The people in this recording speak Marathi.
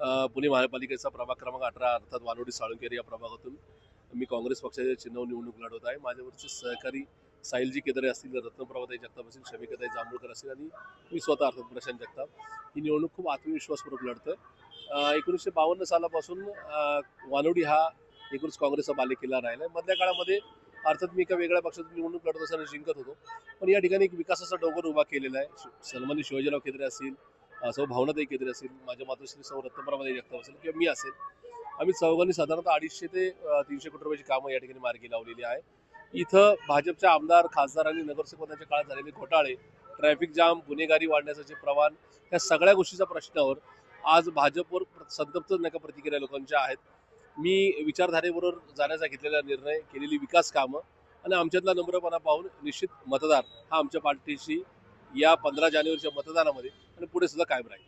पुणे महापालिकेचा प्रभाग क्रमांक 18 अर्थात वानोडी साळुंकेरी या प्रभागातून मी काँग्रेस पक्षाच्या चिन्हावर निवडणूक लढवत आहे. माझ्यावरचे सहकारी साहिलजी केदरे असतील, रत्नप्रभाताई जगताप असतील, शमिकाताई जांभूळकर असतील आणि मी स्वतः अर्थात प्रशांत जगताप ही निवडणूक खूप आत्मविश्वासपूर्वक लढतोय. 1952 सालापासून वानोडी हा एकूणच काँग्रेसचा बालेकिल्ला राहिला आहे. मधल्या काळामध्ये अर्थात मी एका वेगळ्या पक्षातून निवडणूक लढत असताना जिंकत होतो, पण या ठिकाणी एक विकासाचा डोंगर उभा केलेला आहे. सन्माननीय शिवाजीराव केदरे असतील, सौ भावनाताई केदरे असतील, माझ्या मातोश्री सौ रत्नप्रभाताई जगताप असेल किंवा मी असेल, आम्ही चौघांनी साधारणतः 250 ते 300 कोटी रुपयाची कामं या ठिकाणी मार्गी लावलेली आहे. इथं भाजपच्या आमदार, खासदार आणि नगरसेवकांच्या काळात झालेले घोटाळे, ट्रॅफिक जाम, गुन्हेगारी वाढण्याचं जे प्रमाण, या सगळ्या गोष्टीच्या प्रश्नावर आज भाजपवर संतप्त नका प्रतिक्रिया लोकांच्या आहेत. मी विचारधारेबरोबर जाण्याचा घेतलेला निर्णय, केलेली विकास कामं आणि आमच्यातला नम्रपणा पाहून निश्चित मतदार हा आमच्या पार्टीशी या 15 जानेवारीच्या मतदानामध्ये आणि पुढे सुद्धा कायम राहील.